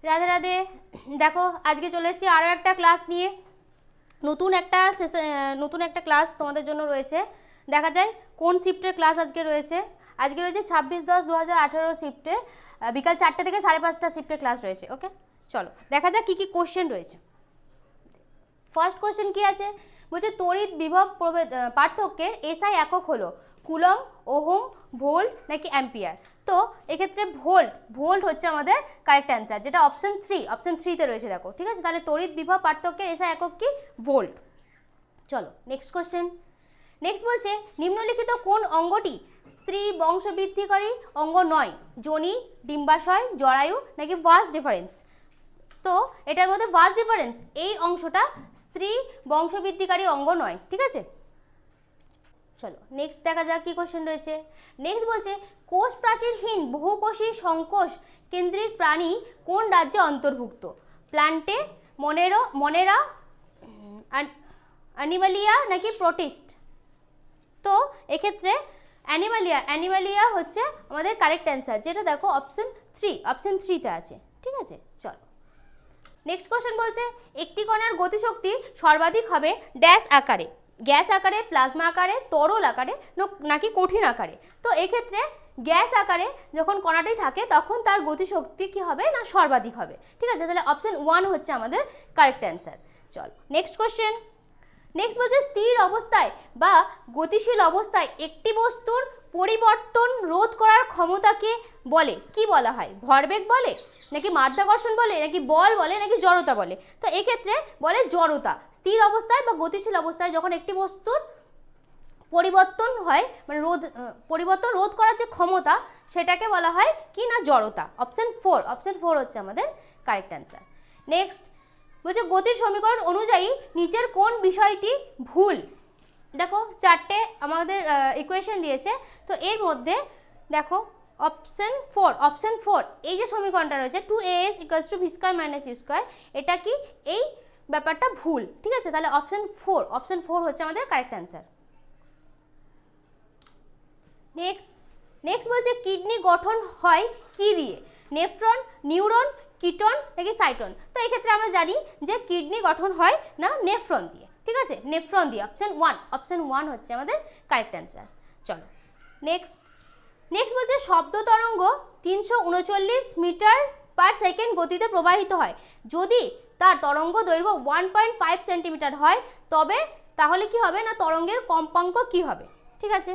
রাধে রাধে। দেখো আজকে চলে এসেছি আরও একটা ক্লাস নিয়ে। নতুন একটা ক্লাস তোমাদের জন্য রয়েছে। দেখা যায় কোন শিফটের ক্লাস আজকে রয়েছে। আজকে রয়েছে 26/10/2018 শিফটে, বিকাল 4টে থেকে 5:30 শিফটে ক্লাস রয়েছে। ওকে, চলো দেখা যাক কী কী কোশ্চেন রয়েছে। ফার্স্ট কোশ্চেন কি আছে, বলছে তড়িৎ বিভব পার্থক্যের এসআই একক হলো কুলম, ওহম, ভোল্ট নাকি অ্যাম্পিয়ার। তো এক্ষেত্রে ভোল্ট হচ্ছে আমাদের কারেক্ট অ্যান্সার, যেটা অপশন 3তে রয়েছে। দেখো ঠিক আছে, তাহলে তড়িৎ বিভব পার্থক্যের এসআই একক কি? ভোল্ট। চলো নেক্সট কোশ্চেন। নেক্সট বলছে নিম্নলিখিত কোন অঙ্গটি স্ত্রী বংশবৃদ্ধিকারী অঙ্গ নয়? যোনি, ডিম্বাশয়, জরায়ু নাকি ভাস ডিফারেন্স। তো এটার মধ্যে ভাস ডিফারেন্স এই অংশটা স্ত্রী বংশবৃদ্ধিকারী অঙ্গ নয়। ঠিক আছে, চলো নেক্সট দেখা যাক কি কোশ্চেন রয়েছে। নেক্সট বলছে কোষ প্রাচীরহীন বহুকোষী সংকোষ কেন্দ্রিক প্রাণী কোন রাজ্যে অন্তর্ভুক্ত? প্ল্যান্টে, মনেরা, অ্যানিমালিয়া নাকি প্রোটিস্ট। তো এক্ষেত্রে অ্যানিমালিয়া হচ্ছে আমাদের কারেক্ট অ্যান্সার, যেটা দেখো অপশন 3তে আছে। ঠিক আছে, চলো নেক্সট কোশ্চেন বলছে একটি কণার গতিশক্তি সর্বাধিক হবে ড্যাশ আকারে, গ্যাস আকারে, প্লাজমা আকারে, তরল আকারে নাকি কঠিন আকারে। তো এক্ষেত্রে গ্যাস আকারে যখন কণাটি থাকে তখন তার গতিশক্তি কি হবে না সর্বাধিক হবে। ঠিক আছে, তাহলে অপশন 1 হচ্ছে আমাদের কারেক্ট অ্যান্সার। চলো নেক্সট কোশ্চেন। নেক্সট বলছে স্থির অবস্থায় বা গতিশীল অবস্থায় একটি বস্তুর পরিবর্তন রোধ করার ক্ষমতাকে বলে কি বলা হয়? ভরবেগ বলে নাকি মাধ্যাকর্ষণ বলে নাকি বল বলে নাকি জড়তা বলে। তো এক্ষেত্রে বলে জড়তা। স্থির অবস্থায় বা গতিশীল অবস্থায় যখন একটি বস্তুর পরিবর্তন হয়, মানে পরিবর্তন রোধ করার যে ক্ষমতা, সেটাকে বলা হয় কি না জড়তা। অপশন 4 হচ্ছে আমাদের কারেক্ট অ্যান্সার। নেক্সট বলছে গতির সমীকরণ অনুযায়ী নিচের কোন বিষয়টি ভুল? দেখো 4টে আমাদের ইকুয়েশন দিয়েছে, তো এর মধ্যে দেখো অপশন 4 এই যে সমীকরণটা রয়েছে 2as = v² - u², এটা কি এই ব্যাপারটা ভুল। ঠিক আছে, তাহলে অপশন 4 হচ্ছে আমাদের কারেক্ট অ্যান্সার। নেক্সট বলছে কিডনি গঠন হয় কি দিয়ে? নেফ্রন, নিউরন, কিটন নাকি সাইটন। তো এই ক্ষেত্রে আমরা জানি যে কিডনি গঠন হয় না নেফ্রন দিয়ে। ঠিক আছে, নেফ্রন দিয়ে। অপশন 1 হচ্ছে আমাদের কারেক্ট অ্যান্সার। চলো নেক্সট বলছে শব্দ তরঙ্গ 339 মিটার পার সেকেন্ড গতিতে প্রবাহিত হয় যদি তার তরঙ্গ দৈর্ঘ্য 1.5 সেন্টিমিটার হয়, তবে তাহলে কি হবে না তরঙ্গের কম্পাঙ্ক কি হবে? ঠিক আছে,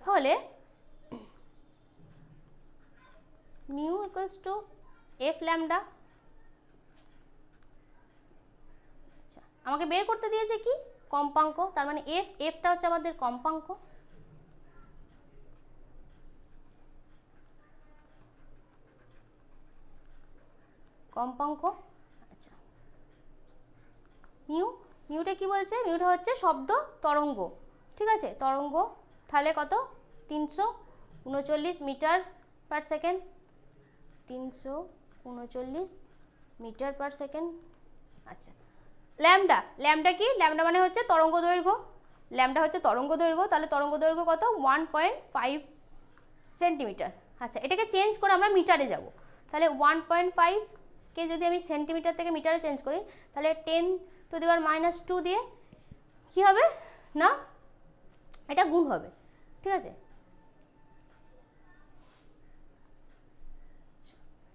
তাহলে mu equals to F lambda. আচ্ছা, আমাকে বের করতে দিয়েছে কি কম্পাঙ্ক, তার মানে এফটা হচ্ছে আমাদের কম্পাঙ্ক। আচ্ছা, মিউটা কি বলছে? মিউটা হচ্ছে শব্দ তরঙ্গ। ঠিক আছে, তরঙ্গ তাহলে কত? 339 metre per second. 339 metre per second. আচ্ছা, ল্যামডা কি? ল্যামডা মানে হচ্ছে তরঙ্গ দৈর্ঘ্য। তাহলে তরঙ্গ দৈর্ঘ্য কত? 1.5 সেন্টিমিটার। আচ্ছা, এটাকে চেঞ্জ করে আমরা মিটারে যাব। তাহলে 1.5কে যদি আমি সেন্টিমিটার থেকে মিটারে চেঞ্জ করি, তাহলে 10⁻² দিয়ে কি হবে না এটা গুণ হবে। ঠিক আছে,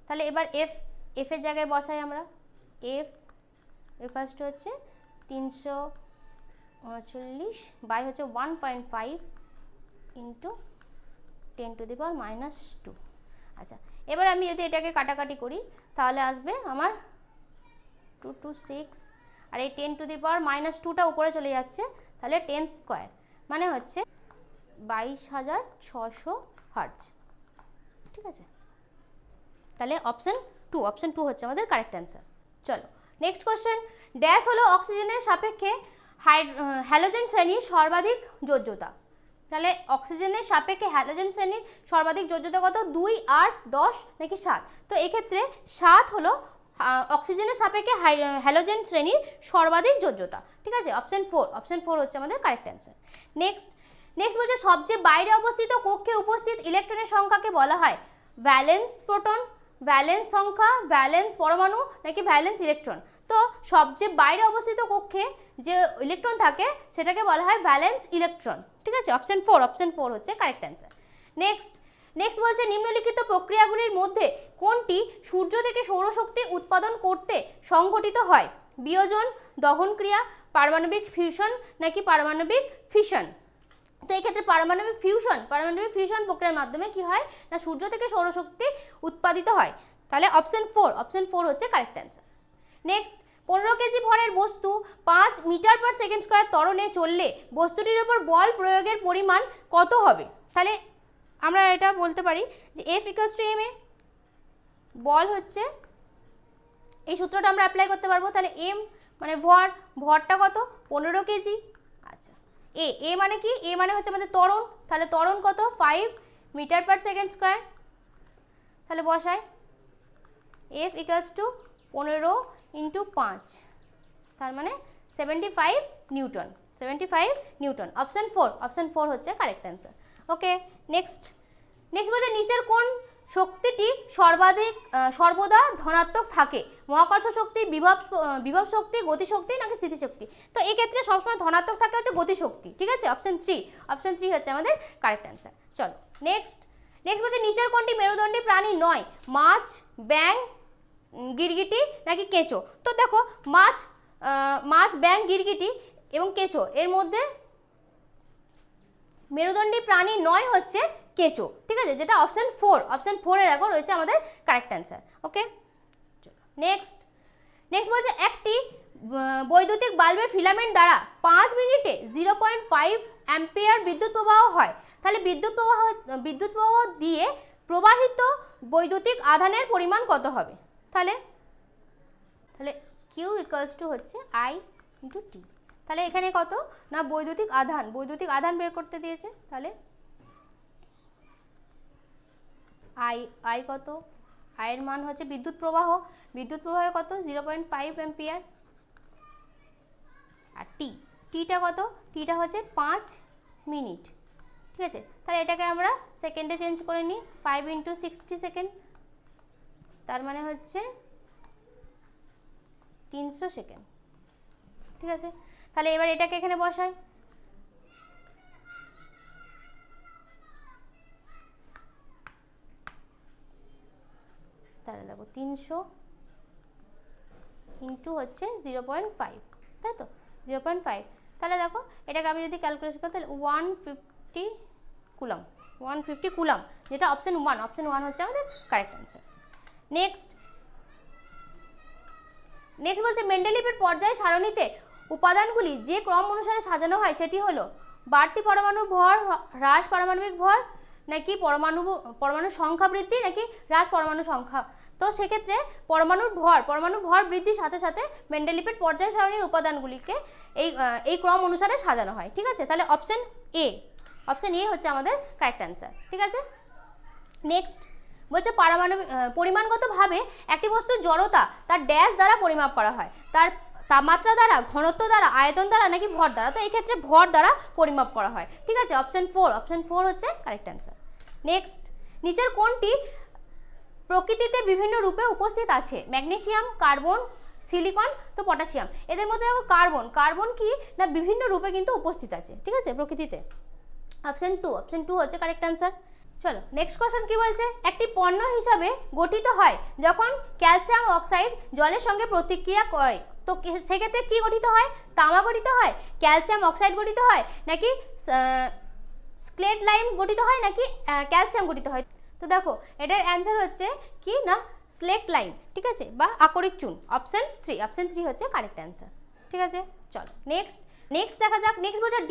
তাহলে এবার এফের জায়গায় বসাই আমরা। এফ ইকুয়ালস টু হচ্ছে 339 বাই হচ্ছে 1.5 ইন্টু 10⁻²। আচ্ছা, এবার আমি যদি এটাকে কাটাকাটি করি তাহলে আসবে আমার 226, আর এই 10⁻²টা উপরে চলে যাচ্ছে, তাহলে 10² মানে হচ্ছে 22,600 হার্টজ। ঠিক আছে, তাহলে অপশন 2 হচ্ছে আমাদের কারেক্ট অ্যান্সার। চলো নেক্সট কোশ্চেন। ড্যাশ হলো অক্সিজেনের সাপেক্ষে হ্যালোজেন শ্রেণীর সর্বাধিক যোজ্যতা। তাহলে অক্সিজেনের সাপেক্ষে হ্যালোজেন শ্রেণীর সর্বাধিক যোজ্যতা কত? 2, 8, 10 নাকি 7। তো এক্ষেত্রে 7 হলো অক্সিজেনের সাপেক্ষে হ্যালোজেন শ্রেণীর সর্বাধিক যোজ্যতা। ঠিক আছে, অপশন 4 হচ্ছে আমাদের কারেক্ট অ্যান্সার। নেক্সট বলছে সবচেয়ে বাইরে অবস্থিত কক্ষে উপস্থিত ইলেকট্রনের সংখ্যাকে বলা হয় ভ্যালেন্স প্রোটন, ভ্যালেন্স সংখ্যা, ভ্যালেন্স পরমাণু নাকি ভ্যালেন্স ইলেকট্রন। তো সবচেয়ে বাইরে অবস্থিত কক্ষে যে ইলেকট্রন থাকে সেটাকে বলা হয় ভ্যালেন্স ইলেকট্রন, ঠিক আছে। অপশন 4 হচ্ছে কারেক্ট অ্যান্সার। নেক্সট বলছে নিম্নলিখিত প্রক্রিয়াগুলির মধ্যে কোনটি সূর্য থেকে সৌরশক্তি উৎপাদন করতে সংঘটিত হয়? বিয়োজন, দহন ক্রিয়া, পারমাণবিক ফিউশন নাকি পারমাণবিক ফিশন। তো এই ক্ষেত্রে পারমাণবিক ফিউশন প্রক্রিয়ার মাধ্যমে কি হয় না সূর্য থেকে সৌরশক্তি উৎপাদিত হয়। তাহলে অপশন 4 হচ্ছে কারেক্ট অ্যান্সার। নেক্সট 15 কেজি ভরের বস্তু 5 মিটার পার সেকেন্ড স্কোয়ার ত্বরণে চললে বস্তুটির উপর বল প্রয়োগের পরিমাণ কত হবে? তাহলে আমরা এটা বলতে পারি যে F=ma, বল হচ্ছে, এই সূত্রটা আমরা অ্যাপ্লাই করতে পারবো। তাহলে m মানে ভরটা কত? 15 কেজি। আচ্ছা, এ মানে কি? এ মানে হচ্ছে আমাদের ত্বরণ, তাহলে ত্বরণ কত? 5 মিটার পার সেকেন্ড স্কোয়ার। তাহলে বসাই F=15 × 5, তার মানে 75 নিউটন। অপশন 4 হচ্ছে কারেক্ট অ্যান্সার। ওকে, নেক্সট বলছে নিচের কোন শক্তিটি সর্বদা ধনাত্মক থাকে? মহাকর্ষ শক্তি, বিভব শক্তি, গতিশক্তি নাকি স্থিতিশক্তি। তো এই ক্ষেত্রে সবসময় ধনাত্মক থাকে হচ্ছে গতিশক্তি, ঠিক আছে। অপশন 3 হচ্ছে আমাদের কারেক্ট অ্যান্সার। চলো নেক্সট বলছে নিচের কোনটি মেরুদণ্ডী প্রাণী নয়? মাছ, ব্যাঙ, গিরগিটি নাকি কেঁচো। তো দেখো মাছ, ব্যাঙ, গিরগিটি এবং কেঁচো এর মধ্যে মেরুদণ্ডী প্রাণী নয় হচ্ছে কেঁচো, ঠিক আছে, যেটা অপশন 4 এ দেখো রয়েছে আমাদের কারেক্ট অ্যান্সার। ওকে, নেক্সট বলছে একটি বৈদ্যুতিক বাল্বের ফিলামেন্ট দ্বারা 5 মিনিটে 0.5 অ্যাম্পিয়ার বিদ্যুৎ প্রবাহ হয়। তাহলে বিদ্যুৎ প্রবাহ দিয়ে প্রবাহিত বৈদ্যুতিক আধানের পরিমাণ কত হবে? তাহলে Q হচ্ছে I × T। তাহলে এখানে কত না বৈদ্যুতিক আধান বের করতে দিয়েছে। তাহলে I কত? I এর মান হচ্ছে বিদ্যুৎ প্রবাহের কত? 0.5 অ্যাম্পিয়ার। আর টিটা কত? টিটা হচ্ছে 5 মিনিট, ঠিক আছে। তাহলে এটাকে আমরা সেকেন্ডে চেঞ্জ করে নিই, 5 × 60 সেকেন্ড, তার মানে হচ্ছে 300 সেকেন্ড, ঠিক আছে। তাহলে এবার এটাকে এখানে বসাই, তাহলে দেখো 300 ইন্টু হচ্ছে 0.5, তাই তো 0.5। তাহলে দেখো এটাকে আমি যদি ক্যালকুলেশন করি তাহলে 150 কুলম, যেটা অপশন 1 হচ্ছে আমাদের কারেক্ট অ্যান্সার। নেক্সট বলছে মেন্ডেলিভের পর্যায় সারণীতে উপাদানগুলি যে ক্রম অনুসারে সাজানো হয় সেটি হলো বাড়তি পরমাণুর ভর, হ্রাস পারমাণবিক ভর নাকি পরমাণু সংখ্যা বৃদ্ধি নাকি হ্রাস পরমাণু সংখ্যা। তো সেক্ষেত্রে পরমাণুর ভর বৃদ্ধির সাথে সাথে মেন্ডেলিভের পর্যায় সারণীর উপাদানগুলিকে এই ক্রম অনুসারে সাজানো হয়, ঠিক আছে। তাহলে অপশন এ হচ্ছে আমাদের কারেক্ট অ্যান্সার, ঠিক আছে। নেক্সট বলছে পরিমাণগতভাবে একটি বস্তুর জড়তা তার ড্যাশ দ্বারা পরিমাপ করা হয়, তার তাপমাত্রা দ্বারা, ঘনত্ব দ্বারা, আয়তন দ্বারা নাকি ভর দ্বারা। তো এই ক্ষেত্রে ভর দ্বারা পরিমাপ করা হয়, ঠিক আছে। অপশন 4 হচ্ছে কারেক্ট অ্যান্সার। নেক্সট নিচের কোনটি প্রকৃতিতে বিভিন্ন রূপে উপস্থিত আছে? ম্যাগনেসিয়াম, কার্বন, সিলিকন, তো পটাশিয়াম। এদের মধ্যে দেখো কার্বন কি না বিভিন্ন রূপে কিন্তু উপস্থিত আছে, ঠিক আছে, প্রকৃতিতে। অপশন 2 হচ্ছে কারেক্ট অ্যান্সার। চলো নেক্সট কোশ্চেন কি বলছে, একটি পণ্য হিসাবে গঠিত হয় যখন ক্যালসিয়াম অক্সাইড জলের সঙ্গে প্রতিক্রিয়া করে। তো সেক্ষেত্রে কি গঠিত হয়? তামা গঠিত হয়, ক্যালসিয়াম অক্সাইড গঠিত হয় নাকি স্লেট লাইম গঠিত হয় নাকি ক্যালসিয়াম গঠিত হয়। তো দেখো এটার অ্যান্সার হচ্ছে কি না স্লেট লাইম, ঠিক আছে, বা আকরিক চুন। অপশন 3 হচ্ছে কারেক্ট অ্যান্সার, ঠিক আছে। চলো নেক্সট দেখা যাক। নেক্সট বলছে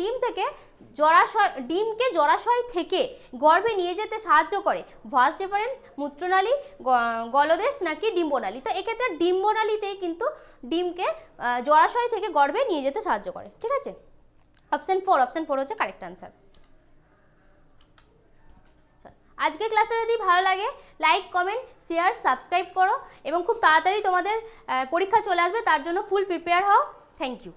ডিমকে জলাশয় থেকে গর্ভে নিয়ে যেতে সাহায্য করে ভাস ডিফারেন্স, মূত্রনালী, গলদেশ নাকি ডিম্বনালী। তো এক্ষেত্রে ডিম্বনালীতেই কিন্তু ডিমকে জলাশয় থেকে গর্ভে নিয়ে যেতে সাহায্য করে, ঠিক আছে। অপশন 4 হচ্ছে কারেক্ট অ্যান্সার। আজকের ক্লাসটা যদি ভালো লাগে লাইক, কমেন্ট, শেয়ার, সাবস্ক্রাইব করো এবং খুব তাড়াতাড়ি তোমাদের পরীক্ষা চলে আসবে, তার জন্য ফুল প্রিপেয়ার হও। Thank you.